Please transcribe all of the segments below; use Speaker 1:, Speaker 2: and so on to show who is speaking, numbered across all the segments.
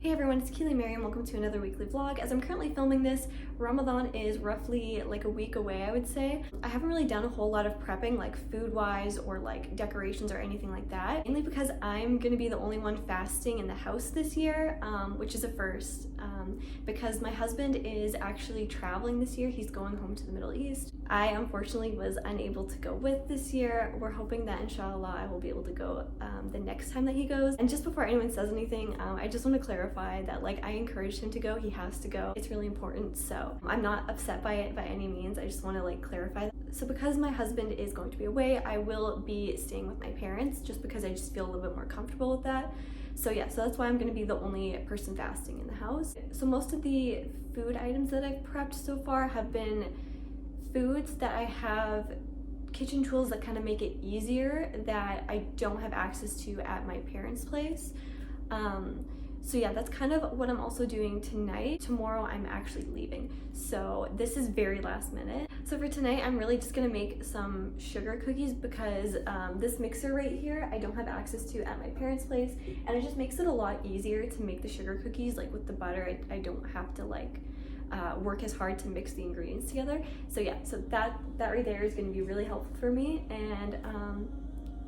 Speaker 1: Hey everyone, it's Keely Maryum. Welcome to another weekly vlog. As I'm currently filming this, Ramadan is roughly like a week away, I would say. I haven't really done a whole lot of prepping, like food-wise or like decorations or anything like that, mainly because I'm gonna be the only one fasting in the house this year, which is a first, because my husband is actually traveling this year. He's going home to the Middle East. I unfortunately was unable to go with this year. We're hoping that inshallah I will be able to go the next time that he goes. And just before anyone says anything, I just want to clarify that like I encouraged him to go. He has to go. It's really important. So I'm not upset by it by any means. I just want to like clarify that. So because my husband is going to be away, I will be staying with my parents just because I just feel a little bit more comfortable with that. So yeah, so that's why I'm going to be the only person fasting in the house. So most of the food items that I've prepped so far have been foods that I have kitchen tools that kind of make it easier that I don't have access to at my parents' place. So yeah, that's kind of what I'm also doing tonight. Tomorrow I'm actually leaving, so this is very last minute. So for tonight, I'm really just gonna make some sugar cookies because this mixer right here I don't have access to at my parents' place, and it just makes it a lot easier to make the sugar cookies. Like with the butter, I don't have to like work as hard to mix the ingredients together. So yeah, so that right there is going to be really helpful for me. And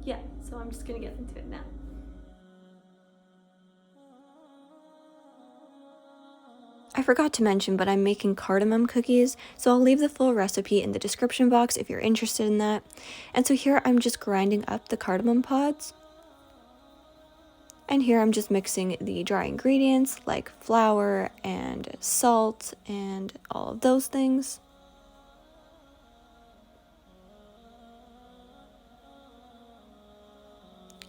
Speaker 1: yeah, so I'm just gonna get into it now. I forgot to mention, but I'm making cardamom cookies, so I'll leave the full recipe in the description box if you're interested in that. And so here I'm just grinding up the cardamom pods. And here I'm just mixing the dry ingredients like flour and salt and all of those things.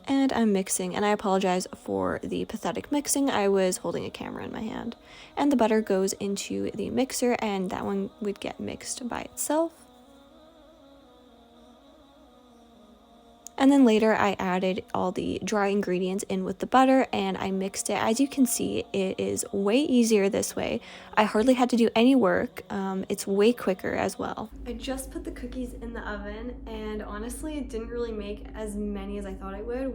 Speaker 1: And I'm mixing, and I apologize for the pathetic mixing. I was holding a camera in my hand. And the butter goes into the mixer, and that one would get mixed by itself. And then later I added all the dry ingredients in with the butter and I mixed it. As you can see, it is way easier this way. I hardly had to do any work. It's way quicker as well. I just put the cookies in the oven, and honestly it didn't really make as many as I thought it would,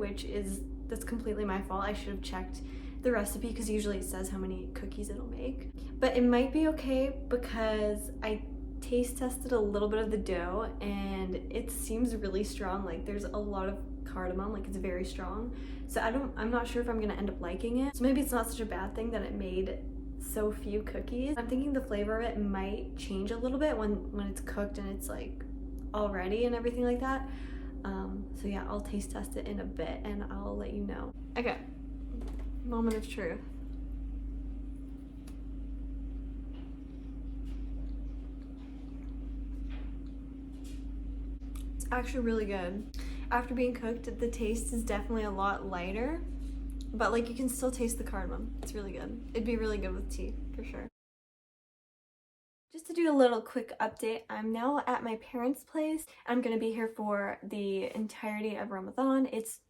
Speaker 1: that's completely my fault. I should have checked the recipe because usually it says how many cookies it'll make. But it might be okay because I taste tested a little bit of the dough and it seems really strong. Like there's a lot of cardamom, like it's very strong. So I'm not sure if I'm gonna end up liking it. So maybe it's not such a bad thing that it made so few cookies. I'm thinking the flavor of it might change a little bit when it's cooked and it's like all ready and everything like that. So yeah, I'll taste test it in a bit and I'll let you know. Okay, moment of truth. Actually really good. After being cooked, the taste is definitely a lot lighter, but like you can still taste the cardamom. It's really good. It'd be really good with tea for sure. Just to do a little quick update, I'm now at my parents' place. I'm gonna be here for the entirety of Ramadan. It's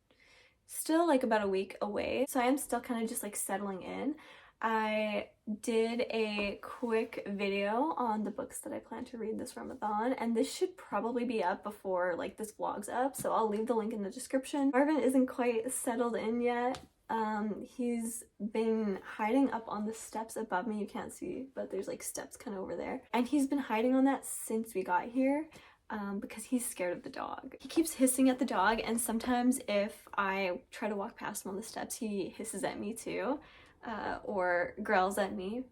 Speaker 1: still like about a week away, so I am still kind of just like settling in. I did a quick video on the books that I plan to read this Ramadan, and this should probably be up before like this vlog's up, so I'll leave the link in the description. Marvin isn't quite settled in yet. He's been hiding up on the steps above me. You can't see, but there's like steps kind of over there, and he's been hiding on that since we got here. Because he's scared of the dog. He keeps hissing at the dog, and sometimes if I try to walk past him on the steps, he hisses at me too, or growls at me.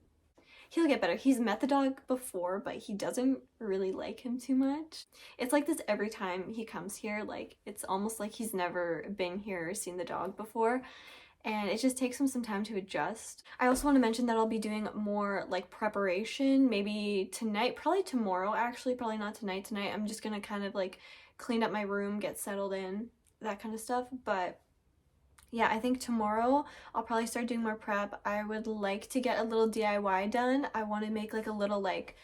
Speaker 1: He'll get better. He's met the dog before, but he doesn't really like him too much. It's like this every time he comes here. Like, it's almost like he's never been here or seen the dog before. And it just takes him some time to adjust. I also want to mention that I'll be doing more like preparation, maybe tonight, probably tomorrow actually, probably not tonight. Tonight I'm just gonna kind of like clean up my room, get settled in, that kind of stuff. But yeah, I think tomorrow I'll probably start doing more prep. I would like to get a little DIY done. I want to make like a little like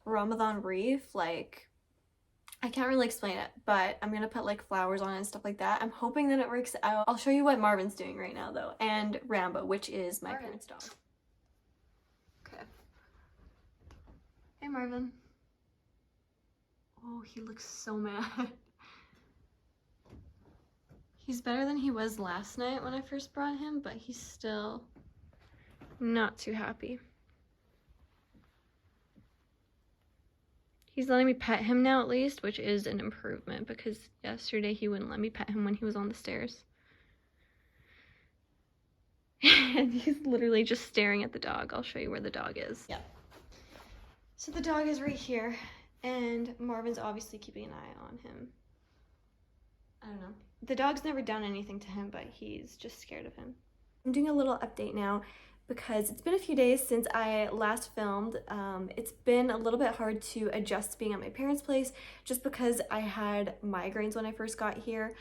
Speaker 1: Ramadan wreath, like I can't really explain it, but I'm gonna put like flowers on it and stuff like that. I'm hoping that it works out. I'll show you what Marvin's doing right now though, and Rambo, which is my parents' dog. Okay. Hey Marvin. Oh, he looks so mad. He's better than he was last night when I first brought him, but he's still not too happy. He's letting me pet him now at least, which is an improvement because yesterday he wouldn't let me pet him when he was on the stairs. And he's literally just staring at the dog. I'll show you where the dog is. Yeah. So the dog is right here, and Marvin's obviously keeping an eye on him. I don't know. The dog's never done anything to him, but he's just scared of him. I'm doing a little update now because it's been a few days since I last filmed. It's been a little bit hard to adjust to being at my parents' place just because I had migraines when I first got here.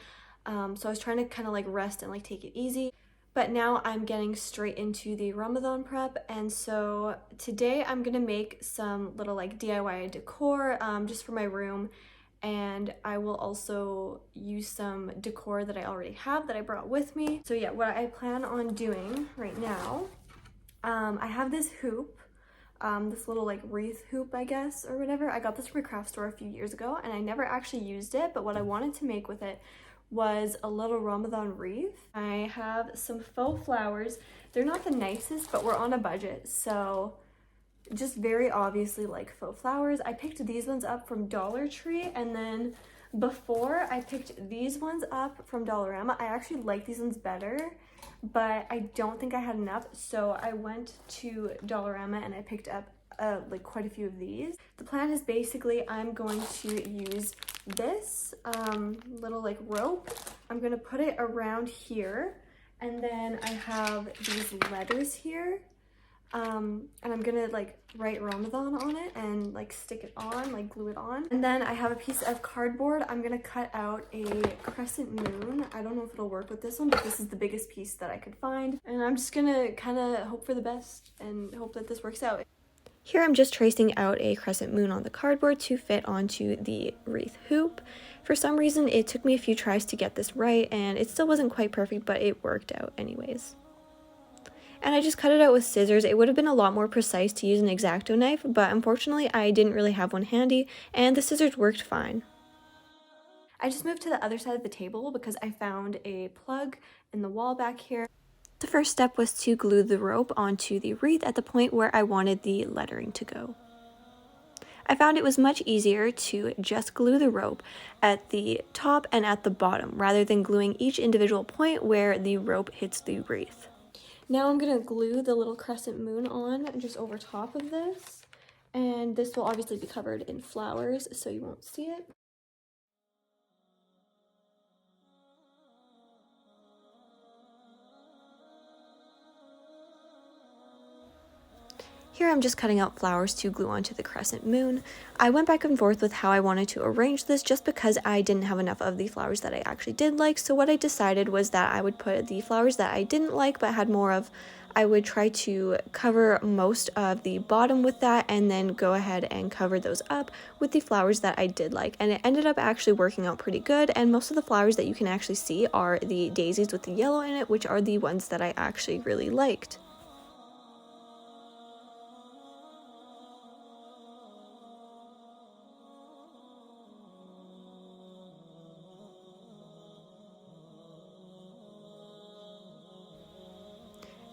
Speaker 1: So I was trying to kind of like rest and like take it easy. But now I'm getting straight into the Ramadan prep, and so today I'm gonna make some little like DIY decor just for my room, and I will also use some decor that I already have that I brought with me. So yeah, what I plan on doing right now, I have this hoop, this little like wreath hoop, I guess, or whatever. I got this from a craft store a few years ago, and I never actually used it, but what I wanted to make with it was a little Ramadan wreath. I have some faux flowers. They're not the nicest, but we're on a budget, so just very obviously like faux flowers. I picked these ones up from Dollar Tree, and then before I picked these ones up from Dollarama. I actually like these ones better, but I don't think I had enough, so I went to Dollarama and I picked up like quite a few of these. The plan is basically I'm going to use this little like rope. I'm gonna put it around here, and then I have these letters here, and I'm gonna like write Ramadan on it and like stick it on, like glue it on. And then I have a piece of cardboard. I'm gonna cut out a crescent moon. I don't know if it'll work with this one, but this is the biggest piece that I could find, and I'm just gonna kind of hope for the best and hope that this works out. Here I'm just tracing out a crescent moon on the cardboard to fit onto the wreath hoop. For some reason it took me a few tries to get this right, and it still wasn't quite perfect, but it worked out anyways. And I just cut it out with scissors. It would have been a lot more precise to use an X-Acto knife, but unfortunately I didn't really have one handy, and the scissors worked fine. I just moved to the other side of the table because I found a plug in the wall back here. The first step was to glue the rope onto the wreath at the point where I wanted the lettering to go. I found it was much easier to just glue the rope at the top and at the bottom rather than gluing each individual point where the rope hits the wreath. Now I'm gonna glue the little crescent moon on just over top of this, and this will obviously be covered in flowers so you won't see it. Here I'm just cutting out flowers to glue onto the crescent moon. I went back and forth with how I wanted to arrange this just because I didn't have enough of the flowers that I actually did like, so what I decided was that I would put the flowers that I didn't like but had more of, I would try to cover most of the bottom with that and then go ahead and cover those up with the flowers that I did like, and it ended up actually working out pretty good, and most of the flowers that you can actually see are the daisies with the yellow in it, which are the ones that I actually really liked.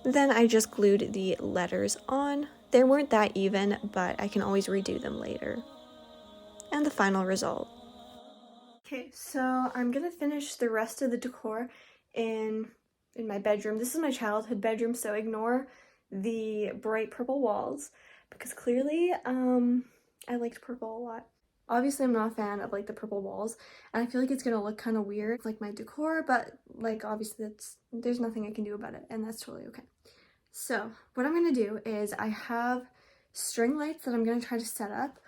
Speaker 1: Then I just glued the letters on. They weren't that even, but I can always redo them later. And the final result. Okay, so I'm gonna finish the rest of the decor in my bedroom. This is my childhood bedroom, so ignore the bright purple walls because clearly I liked purple a lot. Obviously I'm not a fan of like the purple walls, and I feel like it's gonna look kind of weird like my decor, but like obviously there's nothing I can do about it, and that's totally okay. So what I'm gonna do is I have string lights that I'm gonna try to set up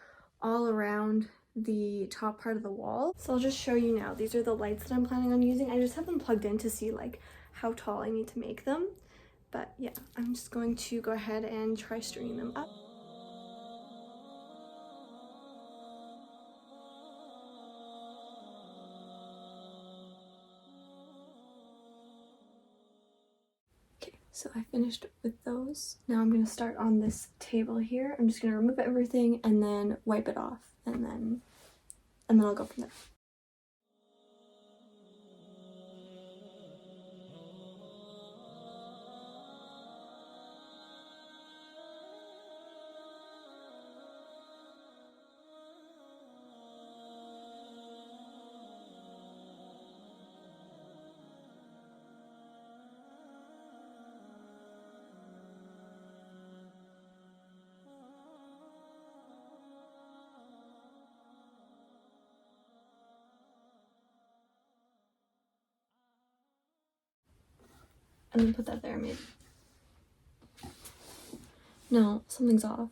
Speaker 1: all around the top part of the wall. So I'll just show you now. These are the lights that I'm planning on using. I just have them plugged in to see like how tall I need to make them. But yeah, I'm just going to go ahead and try stringing them up. So I finished with those. Now I'm gonna start on this table here. I'm just gonna remove everything and then wipe it off, and then I'll go from there. and then put that there maybe. No, something's off.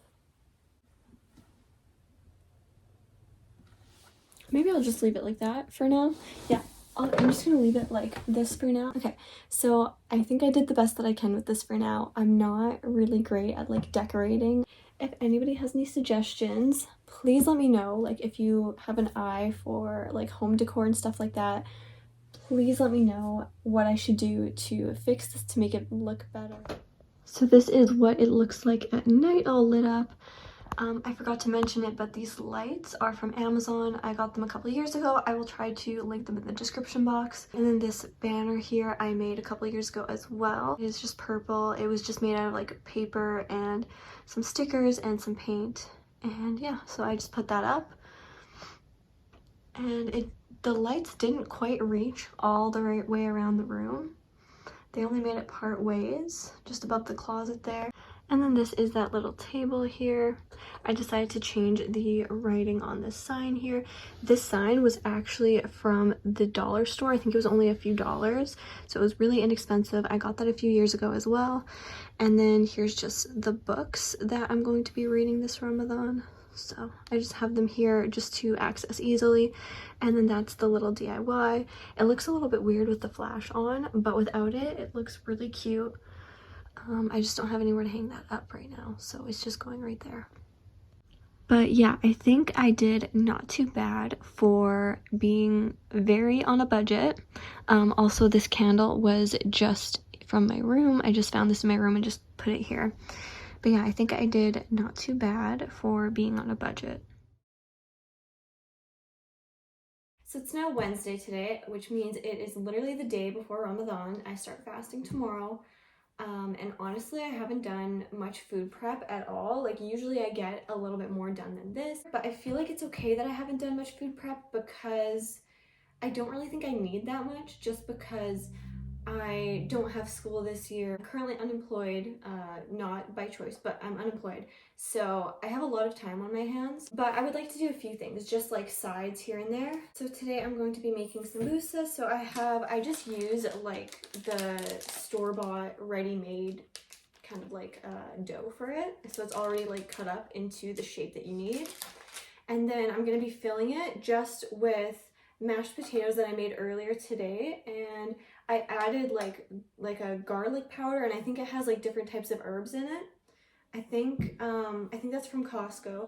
Speaker 1: Maybe I'll just leave it like that for now. Yeah, I'm just gonna leave it like this for now. Okay, so I think I did the best that I can with this for now. I'm not really great at like decorating. If anybody has any suggestions, please let me know. Like if you have an eye for like home decor and stuff like that, please let me know what I should do to fix this to make it look better. So this is what it looks like at night all lit up. I forgot to mention it, but these lights are from Amazon. I got them a couple years ago. I will try to link them in the description box. And then this banner here I made a couple years ago as well. It is just purple. It was just made out of like paper and some stickers and some paint. And yeah, so I just put that up. And the lights didn't quite reach all the right way around the room. They only made it part ways, just above the closet there. And then this is that little table here. I decided to change the writing on this sign here. This sign was actually from the dollar store. I think it was only a few dollars, so it was really inexpensive. I got that a few years ago as well. And then here's just the books that I'm going to be reading this Ramadan. So I just have them here just to access easily. And then that's the little DIY. It looks a little bit weird with the flash on, but without it, it looks really cute. I just don't have anywhere to hang that up right now, so it's just going right there. But yeah, I think I did not too bad for being very on a budget. Also, this candle was just from my room. I just found this in my room and just put it here. But yeah, I think I did not too bad for being on a budget. So it's now Wednesday today, which means it is literally the day before Ramadan. I start fasting tomorrow. And honestly, I haven't done much food prep at all. Like usually I get a little bit more done than this, but I feel like it's okay that I haven't done much food prep because I don't really think I need that much, just because I don't have school this year. I'm currently unemployed, not by choice, but I'm unemployed. So I have a lot of time on my hands, but I would like to do a few things, just like sides here and there. So today I'm going to be making sambusa. So I just use like the store-bought ready-made kind of like dough for it. So it's already like cut up into the shape that you need. And then I'm gonna be filling it just with mashed potatoes that I made earlier today, and I added like a garlic powder, and I think it has like different types of herbs in it. I think that's from Costco.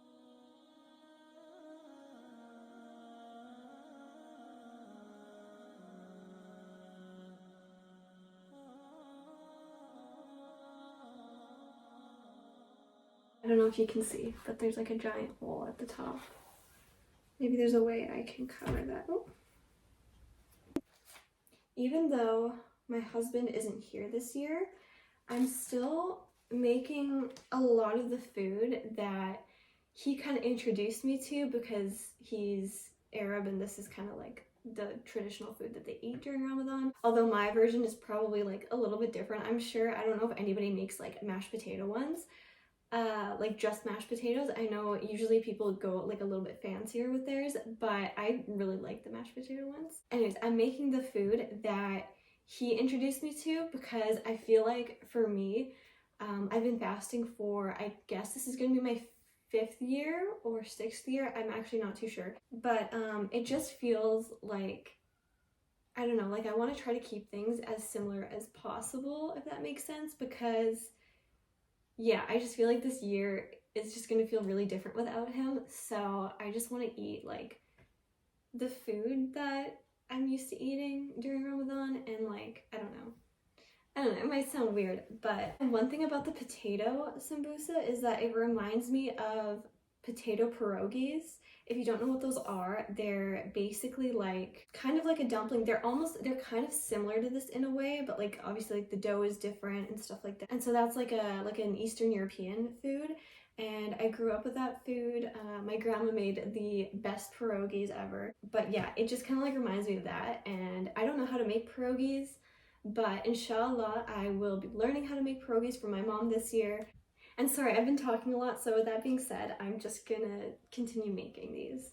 Speaker 1: I don't know if you can see, but there's like a giant hole at the top. Maybe there's a way I can cover that. Oh. Even though my husband isn't here this year, I'm still making a lot of the food that he kind of introduced me to, because he's Arab and this is kind of like the traditional food that they eat during Ramadan. Although my version is probably like a little bit different. I'm sure, I don't know if anybody makes like mashed potato ones, like just mashed potatoes. I know usually people go like a little bit fancier with theirs, but I really like the mashed potato ones. Anyways, I'm making the food that he introduced me to because I feel like for me, I've been fasting for, I guess this is gonna be my 5th year or 6th year. I'm actually not too sure, but it just feels like, I don't know, like I want to try to keep things as similar as possible, if that makes sense, because yeah, I just feel like this year is just gonna feel really different without him. So I just want to eat like the food that I'm used to eating during Ramadan, and like, I don't know, it might sound weird, but one thing about the potato sambusa is that it reminds me of potato pierogies. If you don't know what those are, they're basically like kind of like a dumpling. They're kind of similar to this in a way, but like obviously like the dough is different and stuff like that. And so that's like an Eastern European food. And I grew up with that food. My grandma made the best pierogies ever. But yeah, it just kind of like reminds me of that. And I don't know how to make pierogies, but inshallah, I will be learning how to make pierogies from my mom this year. And sorry, I've been talking a lot, so with that being said, I'm just gonna continue making these.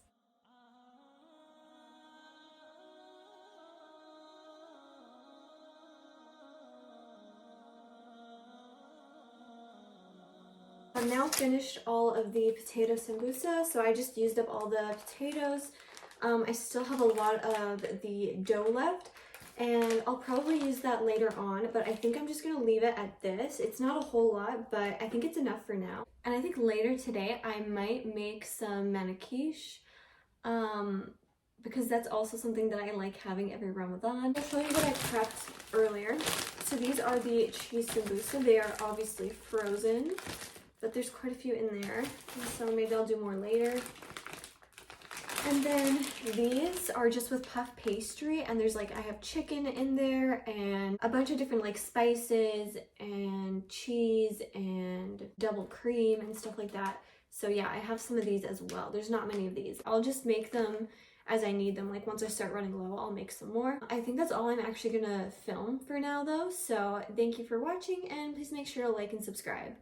Speaker 1: I've now finished all of the potato sambusa, so I just used up all the potatoes. I still have a lot of the dough left, and I'll probably use that later on, but I think I'm just gonna leave it at this. It's not a whole lot, but I think it's enough for now. And I think later today I might make some manakish, because that's also something that I like having every Ramadan. I'll show you what I prepped earlier. So these are the cheese sambusa. They are obviously frozen, but there's quite a few in there, so maybe I'll do more later. And then these are just with puff pastry, and there's like, I have chicken in there and a bunch of different like spices and cheese and double cream and stuff like that. So yeah, I have some of these as well. There's not many of these. I'll just make them as I need them. Like once I start running low, I'll make some more. I think that's all I'm actually gonna film for now though. So thank you for watching, and please make sure to like and subscribe.